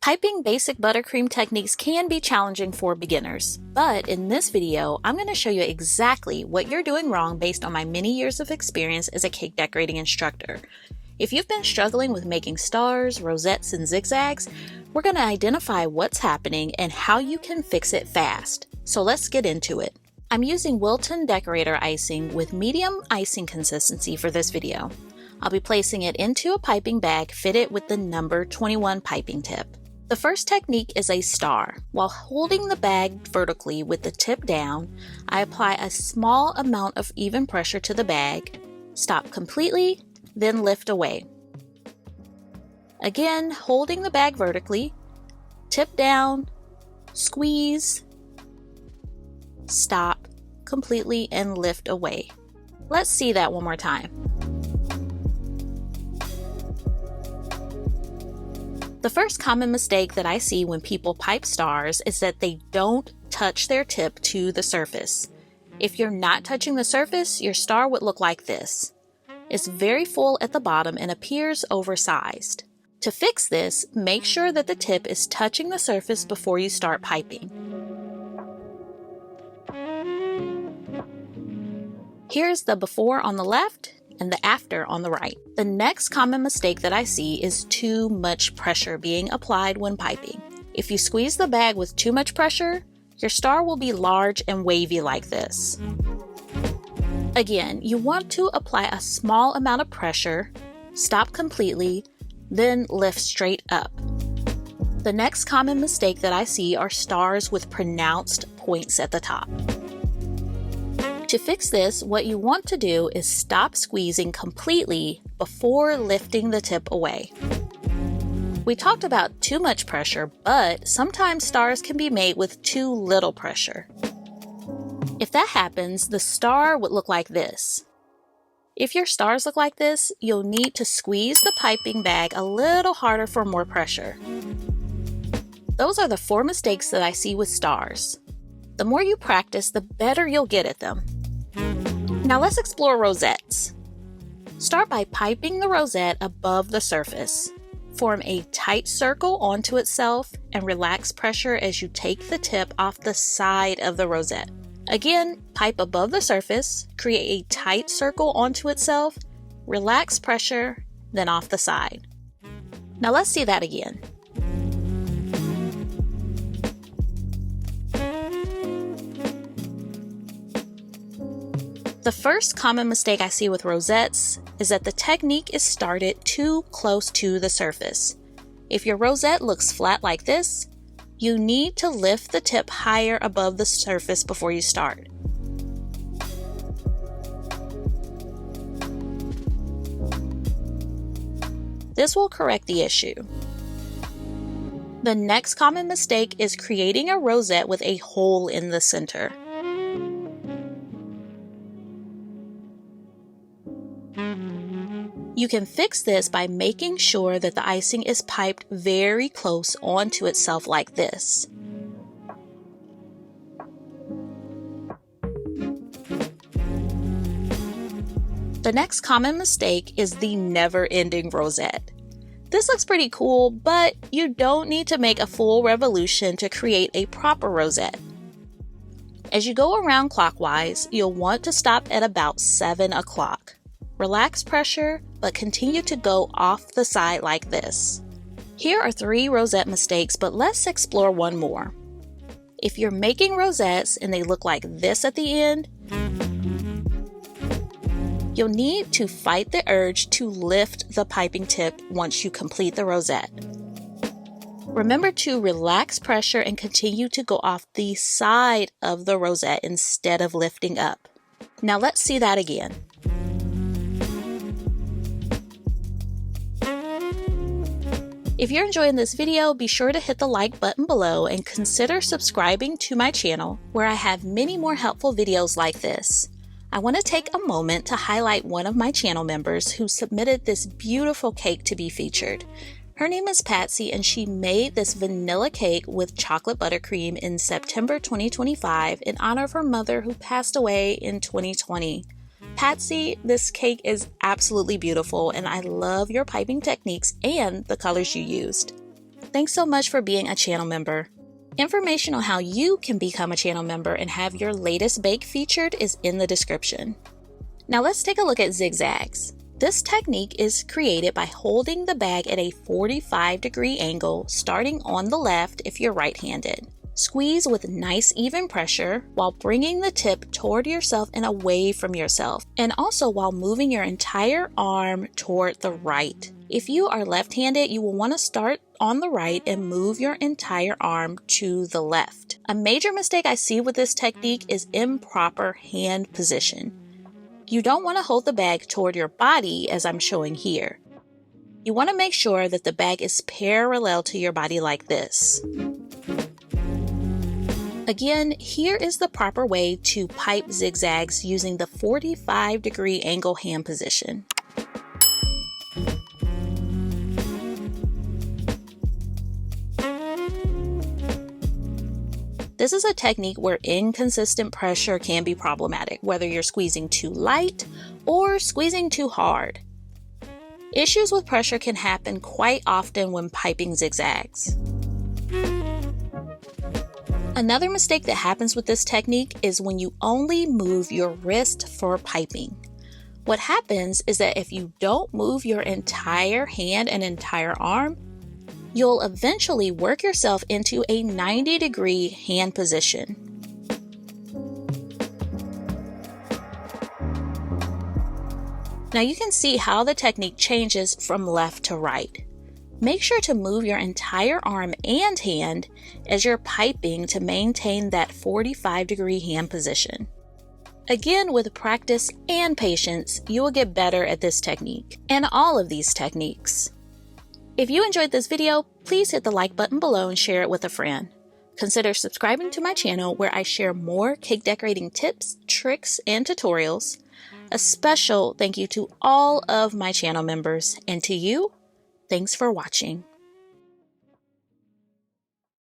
Piping basic buttercream techniques can be challenging for beginners, but in this video, I'm going to show you exactly what you're doing wrong based on my many years of experience as a cake decorating instructor. If you've been struggling with making stars, rosettes, and zigzags, we're going to identify what's happening and how you can fix it fast. So let's get into it. I'm using Wilton decorator icing with medium icing consistency for this video. I'll be placing it into a piping bag fitted with the number 21 piping tip. The first technique is a star. While holding the bag vertically with the tip down, I apply a small amount of even pressure to the bag, stop completely, then lift away. Again, holding the bag vertically, tip down, squeeze, stop completely, and lift away. Let's see that one more time. The first common mistake that I see when people pipe stars is that they don't touch their tip to the surface. If you're not touching the surface, your star would look like this. It's very full at the bottom and appears oversized. To fix this, make sure that the tip is touching the surface before you start piping. Here's the before on the left and the after on the right. The next common mistake that I see is too much pressure being applied when piping. If you squeeze the bag with too much pressure, your star will be large and wavy like this. Again, you want to apply a small amount of pressure, stop completely, then lift straight up. The next common mistake that I see are stars with pronounced points at the top. To fix this, what you want to do is stop squeezing completely before lifting the tip away. We talked about too much pressure, but sometimes stars can be made with too little pressure. If that happens, the star would look like this. If your stars look like this, you'll need to squeeze the piping bag a little harder for more pressure. Those are the 4 mistakes that I see with stars. The more you practice, the better you'll get at them. Now let's explore rosettes. Start by piping the rosette above the surface. Form a tight circle onto itself and relax pressure as you take the tip off the side of the rosette. Again, pipe above the surface, create a tight circle onto itself, relax pressure, then off the side. Now let's see that again. The first common mistake I see with rosettes is that the technique is started too close to the surface. If your rosette looks flat like this, you need to lift the tip higher above the surface before you start. This will correct the issue. The next common mistake is creating a rosette with a hole in the center. You can fix this by making sure that the icing is piped very close onto itself like this. The next common mistake is the never-ending rosette. This looks pretty cool, but you don't need to make a full revolution to create a proper rosette. As you go around clockwise, you'll want to stop at about 7 o'clock. Relax pressure, but continue to go off the side like this. Here are 3 rosette mistakes, but let's explore one more. If you're making rosettes and they look like this at the end, you'll need to fight the urge to lift the piping tip once you complete the rosette. Remember to relax pressure and continue to go off the side of the rosette instead of lifting up. Now let's see that again. If you're enjoying this video, be sure to hit the like button below and consider subscribing to my channel where I have many more helpful videos like this. I want to take a moment to highlight one of my channel members who submitted this beautiful cake to be featured. Her name is Patsy and she made this vanilla cake with chocolate buttercream in September 2025 in honor of her mother who passed away in 2020. Patsy, this cake is absolutely beautiful and I love your piping techniques and the colors you used. Thanks so much for being a channel member. Information on how you can become a channel member and have your latest bake featured is in the description. Now let's take a look at zigzags. This technique is created by holding the bag at a 45-degree angle, starting on the left if you're right-handed. Squeeze with nice even pressure while bringing the tip toward yourself and away from yourself, and also while moving your entire arm toward the right. If you are left-handed, you will want to start on the right and move your entire arm to the left. A major mistake I see with this technique is improper hand position. You don't want to hold the bag toward your body as I'm showing here. You want to make sure that the bag is parallel to your body like this. Again, here is the proper way to pipe zigzags using the 45-degree angle hand position. This is a technique where inconsistent pressure can be problematic, whether you're squeezing too light or squeezing too hard. Issues with pressure can happen quite often when piping zigzags. Another mistake that happens with this technique is when you only move your wrist for piping. What happens is that if you don't move your entire hand and entire arm, you'll eventually work yourself into a 90-degree hand position. Now you can see how the technique changes from left to right. Make sure to move your entire arm and hand as you're piping to maintain that 45-degree hand position. Again, with practice and patience, you will get better at this technique and all of these techniques. If you enjoyed this video, please hit the like button below and share it with a friend. Consider subscribing to my channel where I share more cake decorating tips, tricks, and tutorials. A special thank you to all of my channel members, and to you, thanks for watching.